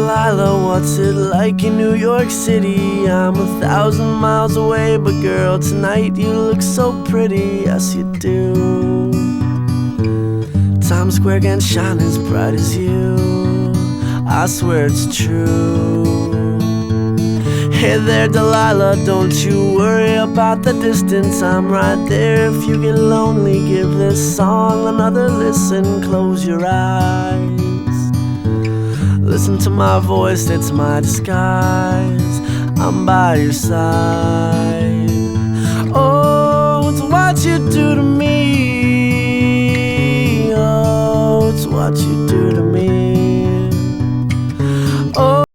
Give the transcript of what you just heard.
Delilah, what's it like in New York City? I'm 1,000 miles away, but girl, tonight you look so pretty, yes you do. Times Square can't shine as bright as you, I swear it's true. Hey there Delilah, don't you worry about the distance, I'm right there if you get lonely. Give this song another listen, close your eyes. Listen to my voice, it's my disguise, I'm by your side. Oh, it's what you do to me.